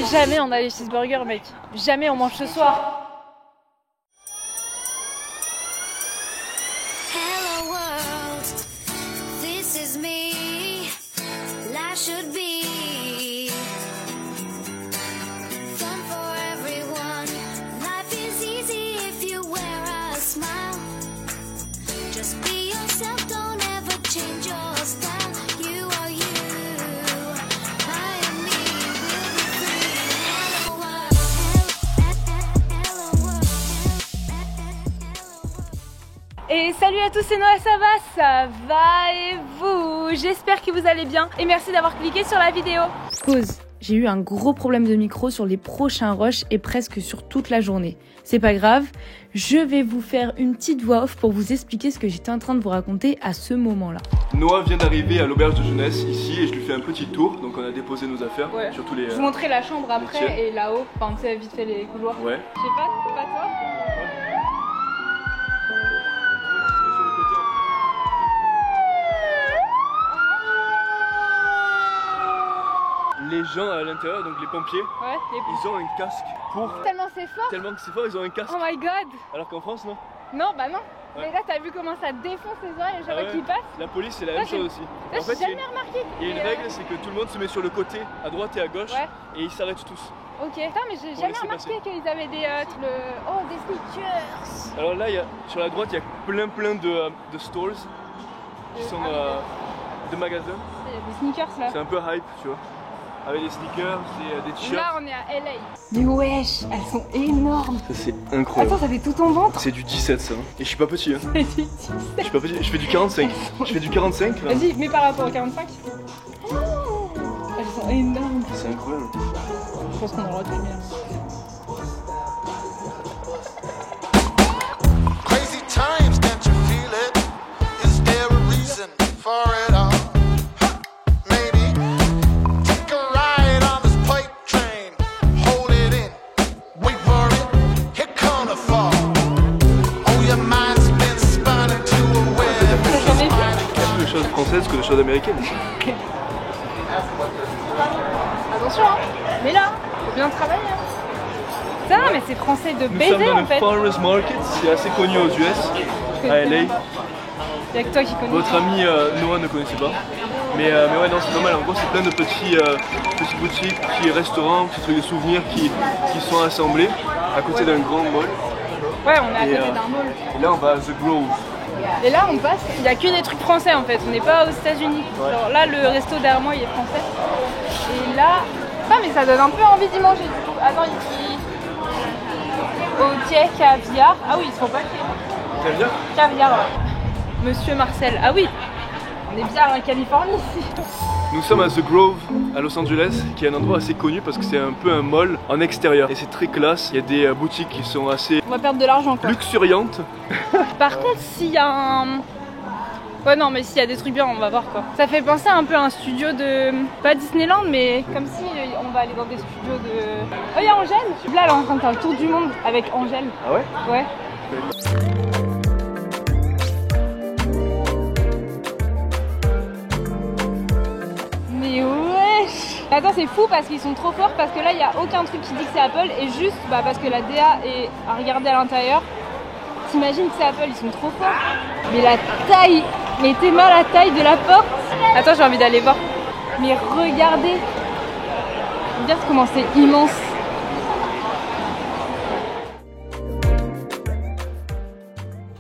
Mais jamais on a les cheeseburgers, mec. Jamais on mange ce soir. Hello world, this is me. Life should be fun for everyone. Life is easy if you wear a smile. Just be yourself, don't ever change your style. You are you, I am me, we'll be free. Hello world, hello world, hello world. Et salut à tous, c'est Noah, ça va et vous? J'espère que vous allez bien et merci d'avoir cliqué sur la vidéo. Pause. J'ai eu un gros problème de micro sur les prochains rushs et presque sur toute la journée. C'est pas grave, je vais vous faire une petite voix off pour vous expliquer ce que j'étais en train de vous raconter à ce moment-là. Noah vient d'arriver à l'auberge de jeunesse ici et je lui fais un petit tour, donc on a déposé nos affaires sur tous les... Je vous montrerai la chambre après métiers. et là-haut, enfin tu sais vite fait les couloirs. Ouais. Je sais pas toi. Les gens à l'intérieur, donc les pompiers, Ouais, ils ont un casque pour... tellement c'est fort. Tellement que c'est fort, ils ont un casque. Oh my god. Alors qu'en France, non. Non, bah non. Ouais. Mais là t'as vu comment ça défonce les oreilles à chaque fois qu'ils passent. La police, c'est la même chose aussi. Là, En fait, j'ai jamais remarqué. il y a une règle, c'est que tout le monde se met sur le côté, à droite et à gauche, Ouais. et ils s'arrêtent tous. Ok. Putain, mais j'ai Pour jamais laisser remarqué passer. qu'ils avaient des Oh, des sneakers. Alors là, sur la droite, il y a plein de stores qui sont de magasins. Il y a des sneakers là. C'est un peu hype, tu vois. Avec des sneakers, des t-shirts. Là, on est à LA. Mais wesh, elles sont énormes. Ça, c'est incroyable. Attends, ça fait tout ton ventre. C'est du 17 ça. Et je suis pas petit hein. C'est du 17. Je suis pas petit, je fais du 45. Je fais du 45 là. Vas-y, mais par rapport au 45. Oh, elles sont énormes. C'est incroyable. Je pense qu'on a le droit de filmer. Crazy times, can't you feel it? Is there a reason for it all? Maybe take a ride on this pipe train, hold it in, wait for it, here come the fall. Oh, your mind's been spun into a web. T'as jamais vu? Il y a plus de choses françaises que de choses américaines. Attention, hein. Mais là, faut bien travailler. Hein. Ça, mais c'est français de Nous baiser sommes dans en le fait. Farmers Market, c'est assez connu aux US, à LA. Y'a que toi qui connais. Votre ami Noah ne connaissait pas. Mais ouais, non, c'est normal. En gros, c'est plein de petites boutiques, petits restaurants, petits trucs de souvenirs qui sont assemblés à côté d'un grand mall. Ouais, on est à Et, côté d'un mall. Et là, on va à The Grove. Et là, on passe, il n'y a que des trucs français en fait, on n'est pas aux États-Unis. Ouais. Genre là, le resto derrière moi, il est français. Et là, ah, mais ça donne un peu envie d'y manger du coup. Attends, ici. Ok, caviar. Ah oui, ils sont pas Très bien. caviar, ouais. Monsieur Marcel. Ah oui, on est bien en Californie ici. Nous sommes à The Grove, à Los Angeles, qui est un endroit assez connu parce que c'est un peu un mall en extérieur. Et c'est très classe, il y a des boutiques qui sont assez On va perdre de l'argent quoi. luxuriantes. Par contre, s'il y a un... Ouais non, mais s'il y a des trucs bien, on va voir quoi. Ça fait penser un peu à un studio de... Pas Disneyland, mais comme si on va aller dans des studios de... Oh, il y a Angèle. Là, elle est en train de faire le tour du monde avec Angèle. Ah ouais? Ouais. Mais wesh! Attends, c'est fou parce qu'ils sont trop forts parce que là, il n'y a aucun truc qui dit que c'est Apple et juste parce que la DA est à regarder à l'intérieur. T'imagines que c'est Apple, ils sont trop forts. Mais la taille, mais t'es mal la taille de la porte. Attends, j'ai envie d'aller voir. Mais regardez. Regarde comment c'est immense.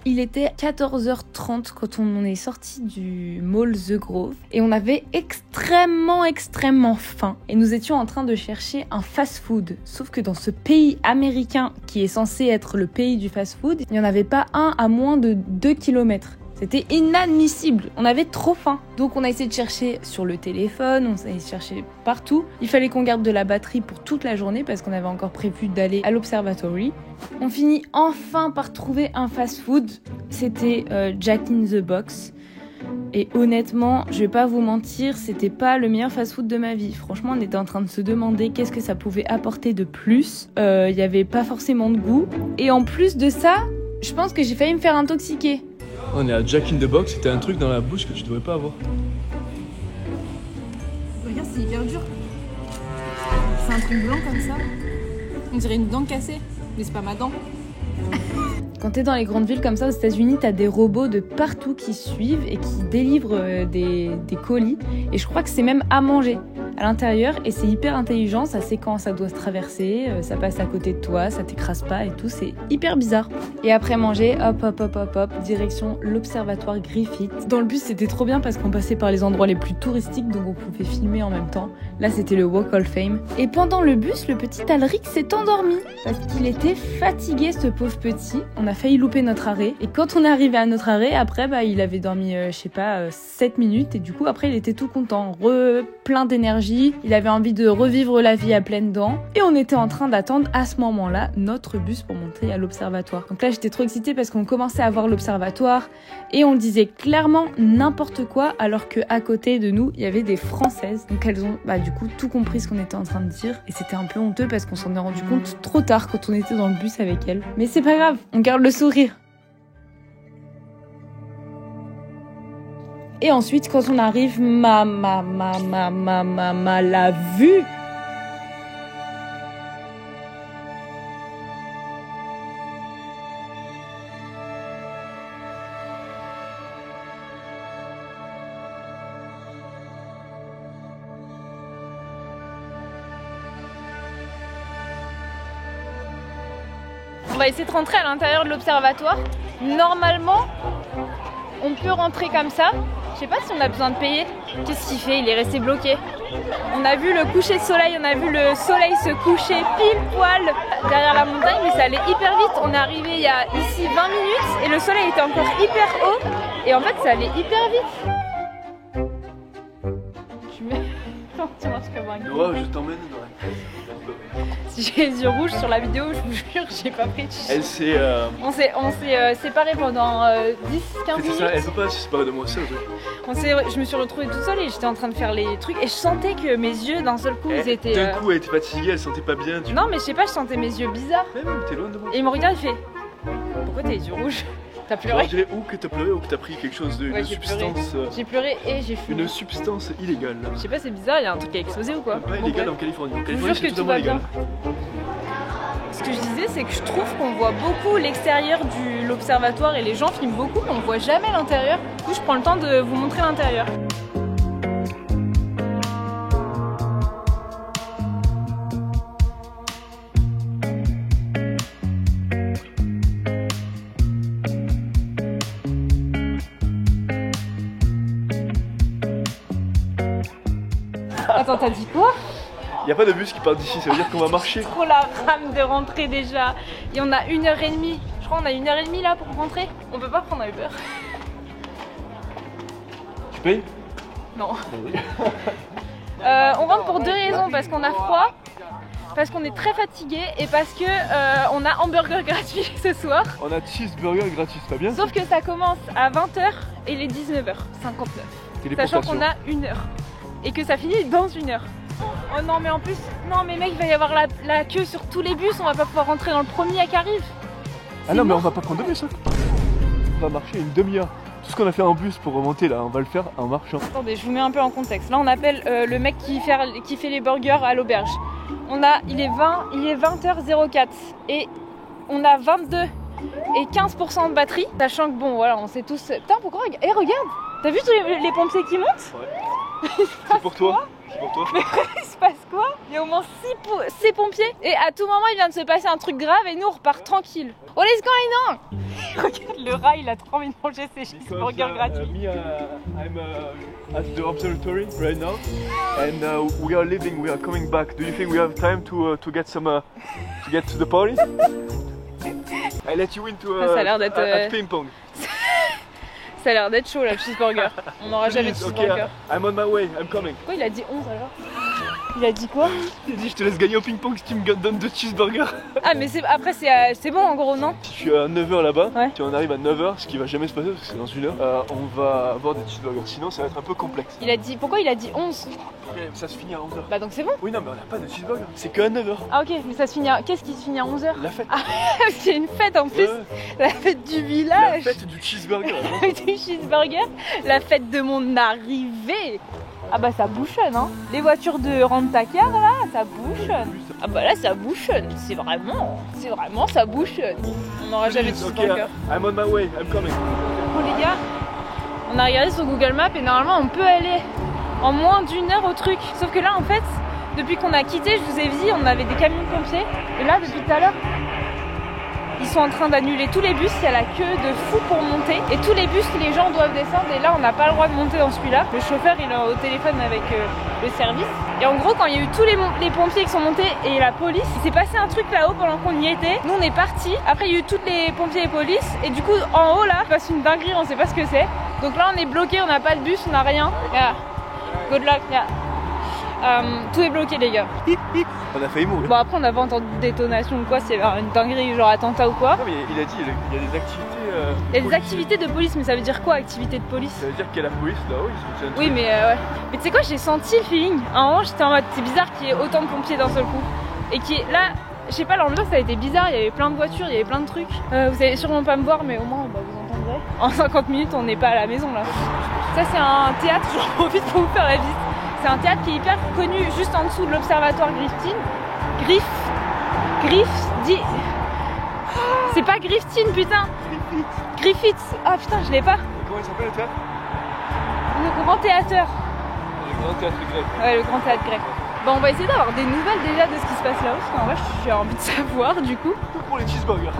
Il était 14h30 quand on est sorti du mall The Grove et on avait extrêmement faim et nous étions en train de chercher un fast-food. Sauf que dans ce pays américain qui est censé être le pays du fast-food, il n'y en avait pas un à moins de 2 km. C'était inadmissible, on avait trop faim. Donc on a essayé de chercher sur le téléphone, on a essayé de chercher partout. Il fallait qu'on garde de la batterie pour toute la journée parce qu'on avait encore prévu d'aller à l'observatory. On finit enfin par trouver un fast-food, c'était Jack in the Box. Et honnêtement, je vais pas vous mentir, c'était pas le meilleur fast-food de ma vie. Franchement, on était en train de se demander qu'est-ce que ça pouvait apporter de plus. Il y avait pas forcément de goût. Et en plus de ça, je pense que j'ai failli me faire intoxiquer. On est à Jack in the Box, c'était un truc dans la bouche que tu devrais pas avoir. Regarde, c'est hyper dur. C'est un truc blanc comme ça. On dirait une dent cassée, mais c'est pas ma dent. Quand t'es dans les grandes villes comme ça aux États-Unis, t'as des robots de partout qui suivent et qui délivrent des colis. Et je crois que c'est même à manger à l'intérieur. Et c'est hyper intelligent, ça sait quand ça doit se traverser, ça passe à côté de toi, ça t'écrase pas et tout. C'est hyper bizarre. Et après manger, hop, direction l'observatoire Griffith. Dans le bus, c'était trop bien parce qu'on passait par les endroits les plus touristiques, donc on pouvait filmer en même temps. Là, c'était le Walk of Fame. Et pendant le bus, le petit Alric s'est endormi parce qu'il était fatigué, ce pauvre petit. On a failli louper notre arrêt. Et quand on est arrivé à notre arrêt, après, il avait dormi, 7 minutes. Et du coup, après, il était tout content, plein d'énergie. Il avait envie de revivre la vie à pleines dents. Et on était en train d'attendre à ce moment-là notre bus pour monter à l'observatoire. Donc là, j'étais trop excitée parce qu'on commençait à voir l'observatoire et on disait clairement n'importe quoi alors qu'à côté de nous, il y avait des Françaises. Donc elles ont, du coup, tout compris ce qu'on était en train de dire. Et c'était un peu honteux parce qu'on s'en est rendu compte trop tard quand on était dans le bus avec elles. Mais c'est pas grave, on garde le sourire. Et ensuite, quand on arrive, la vue. On va essayer de rentrer à l'intérieur de l'observatoire. Normalement, on peut rentrer comme ça. Je sais pas si on a besoin de payer. Qu'est-ce qu'il fait? Il est resté bloqué. On a vu le coucher de soleil, on a vu le soleil se coucher pile poil derrière la montagne, mais ça allait hyper vite. On est arrivé il y a ici 20 minutes et le soleil était encore hyper haut. Et en fait, ça allait hyper vite. Tu mets... Tu marches comme un Nora, je t'emmène, Nora. Si j'ai les yeux rouges sur la vidéo, je vous jure, j'ai pas pris de chien. Elle s'est. On s'est séparés pendant 10-15 minutes. Ça, elle peut pas se séparer de moi, c'est un truc. Je me suis retrouvée toute seule et j'étais en train de faire les trucs et je sentais que mes yeux d'un seul coup ils étaient. D'un coup, elle était fatiguée, elle sentait pas bien. Non, mais je sais pas, je sentais mes yeux bizarres. Mais t'es loin de moi. Et il me regarde, il fait pourquoi t'as les yeux rouges? T'as pleuré? Je dirais ou que t'as pleuré ou que t'as pris quelque chose de Ouais, substance. J'ai pleuré et j'ai fumé. Une substance illégale. Je sais pas, c'est bizarre, il y a un truc qui a explosé ou quoi? Pas illégal en Californie. En Je vous Californie, jure c'est que tout totalement va légal. bien. Ce que je disais, c'est que je trouve qu'on voit beaucoup l'extérieur de l'observatoire et les gens filment beaucoup, mais on voit jamais l'intérieur. Du coup, je prends le temps de vous montrer l'intérieur. Attends, t'as dit quoi? Y a pas de bus qui part d'ici, ça veut dire qu'on va marcher. Trop la rame de rentrer déjà. Et on a 1h30. Je crois qu'on a 1h30 là pour rentrer. On peut pas prendre un Uber. Tu payes? Non. On rentre pour deux raisons. Parce qu'on a froid, parce qu'on est très fatigué et parce que on a hamburger gratuit ce soir. On a cheeseburger gratuit, c'est pas bien? Sauf que ça commence à 20h et il est 19h59. Sachant qu'on a 1 heure. Et que ça finit dans 1 heure. Oh non mais en plus, non mais mec, il va y avoir la queue sur tous les bus, on va pas pouvoir rentrer dans le premier qui arrive. Ah non mais on va pas prendre de bus, hein. On va marcher une demi-heure. Tout ce qu'on a fait en bus pour remonter là, on va le faire en marchant. Attendez, je vous mets un peu en contexte. Là on appelle le mec qui fait les burgers à l'auberge. Il est 20h04 et on a 22 et 15% de batterie. Sachant que bon voilà, on sait tous... Putain pourquoi... Eh regarde, t'as vu tous les pompiers qui montent? Ouais. C'est pour toi. C'est pour toi. Mais il se passe quoi? Il y a au moins 6 pompiers et à tout moment il vient de se passer un truc grave et nous on repart tranquille. Oh les going on! Regarde le rat, il a trop envie de manger ses cheeseburgers gratuits. I'm at the observatory right now and we are leaving, we are coming back. Do you think we have time to get some to get to the party? I let you into Ça a l'air d'être at ping pong. Ça a l'air d'être chaud là, le cheeseburger. On n'aura jamais de cheeseburger. Okay, I'm on my way, I'm coming. Pourquoi il a dit 11 alors? Il a dit quoi? Il a dit je te laisse gagner au ping-pong si tu me donnes 2 cheeseburgers. Ah mais après c'est bon en gros non? Je suis à 9h là-bas, ouais. Si on arrive à 9h, ce qui va jamais se passer parce que c'est dans 1 heure, on va avoir des cheeseburgers, sinon ça va être un peu complexe. Pourquoi il a dit 11? Okay, ça se finit à 11h. Bah donc c'est bon? Oui non mais on n'a pas de cheeseburger, c'est que à 9h. Ah ok, mais ça se finit qu'est-ce qui se finit à 11h? La fête. Ah c'est une fête en plus, ouais. La fête du village. La fête du cheeseburger. La fête du cheeseburger, la fête de mon arrivée. Ah bah ça bouchonne hein. Les voitures de rent-a-car là, ça bouchonne. Ah bah là ça bouchonne, c'est vraiment ça bouchonne. On n'aura jamais de Okay, stalker. I'm on my way, I'm coming. Bon les gars, on a regardé sur Google Maps et normalement on peut aller en moins d'1 heure au truc. Sauf que là en fait, depuis qu'on a quitté, je vous ai dit, on avait des camions de pompiers. Et là depuis tout à l'heure, ils sont en train d'annuler tous les bus, il y a la queue de fou pour monter. Et tous les bus, les gens doivent descendre et là on n'a pas le droit de monter dans celui-là. Le chauffeur il est au téléphone avec le service. Et en gros quand il y a eu tous les pompiers qui sont montés et la police, il s'est passé un truc là-haut pendant qu'on y était. Nous on est partis, après il y a eu tous les pompiers et police. Et du coup en haut là, il passe une dinguerie, on sait pas ce que c'est. Donc là on est bloqué, on n'a pas de bus, on n'a rien. Yeah. Good luck, yeah. Tout est bloqué les gars. On a failli mourir. Bon après on n'a pas entendu de détonation ou quoi, c'est une dinguerie genre attentat ou quoi. Non mais il a dit, il y a des activités... Il y a des activités de police, mais ça veut dire quoi activité de police? Ça veut dire qu'il y a la police là-haut, ils soutiennent. Oui mais ouais. Mais tu sais quoi, j'ai senti le feeling. À un moment j'étais en mode c'est bizarre qu'il y ait autant de pompiers d'un seul coup. Et qui est là, je sais pas, l'ambiance ça a été bizarre, il y avait plein de voitures, il y avait plein de trucs. Vous allez sûrement pas me voir mais au moins bah, vous entendrez. En 50 minutes on n'est pas à la maison là. Ça c'est un théâtre, j'en profite pour vous faire la visite. C'est un théâtre qui est hyper connu juste en dessous de l'observatoire C'est pas Griffith, putain. Griffith. Ah putain, je l'ai pas. Comment il s'appelle le théâtre? Le Grand Théâtre. Le Grand Théâtre grec. Ouais, le Grand Théâtre grec. Bon, on va essayer d'avoir des nouvelles déjà de ce qui se passe là-haut, parce qu'en vrai, j'ai envie de savoir du coup. Pour les cheeseburgers.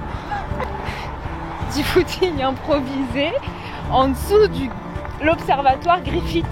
Du footing improvisé en dessous de l'observatoire Griffith.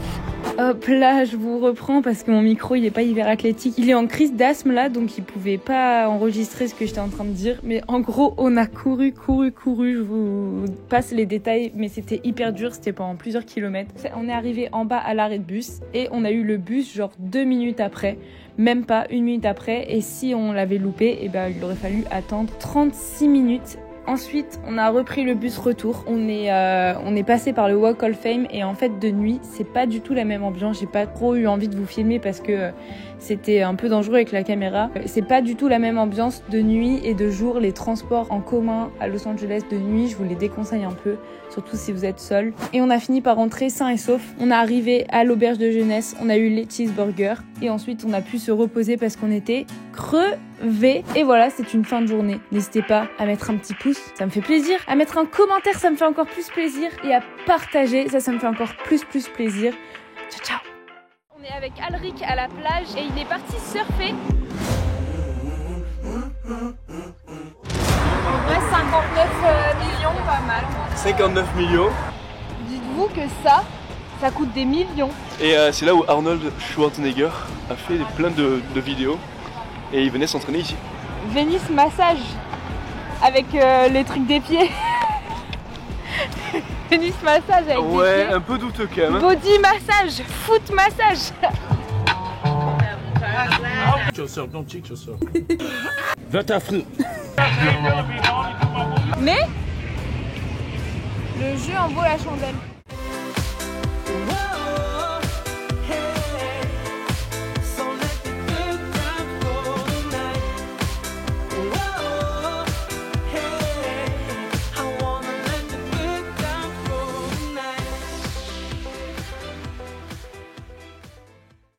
Hop là, je vous reprends parce que mon micro il est pas hyper athlétique. Il est en crise d'asthme là, donc il pouvait pas enregistrer ce que j'étais en train de dire. Mais en gros, on a couru. Je vous passe les détails, mais c'était hyper dur, c'était pendant plusieurs kilomètres. On est arrivé en bas à l'arrêt de bus et on a eu le bus genre 2 minutes après. Même pas 1 minute après. Et si on l'avait loupé, eh ben, il aurait fallu attendre 36 minutes. Ensuite, on a repris le bus retour. On est passé par le Walk of Fame et en fait de nuit, c'est pas du tout la même ambiance. J'ai pas trop eu envie de vous filmer parce que c'était un peu dangereux avec la caméra. C'est pas du tout la même ambiance de nuit et de jour. Les transports en commun à Los Angeles de nuit, je vous les déconseille un peu, surtout si vous êtes seul. Et on a fini par rentrer sain et sauf. On est arrivé à l'auberge de jeunesse, on a eu les cheeseburgers et ensuite on a pu se reposer parce qu'on était crevés. Et voilà, c'est une fin de journée. N'hésitez pas à mettre un petit pouce, ça me fait plaisir. À mettre un commentaire, ça me fait encore plus plaisir. Et à partager, ça me fait encore plus plaisir. Ciao, ciao. On est avec Alric à la plage et il est parti surfer. En vrai, 59 millions, pas mal. 59 millions. Dites-vous que ça coûte des millions. Et c'est là où Arnold Schwarzenegger a fait plein de vidéos. Et il venait s'entraîner ici. Venice massage avec les trucs des pieds. Venice massage avec des pieds. Ouais, un peu douteux quand même. Body massage, foot massage. Yourself, don't cheat yourself. Va t'affronter. Mais le jeu en vaut la chandelle.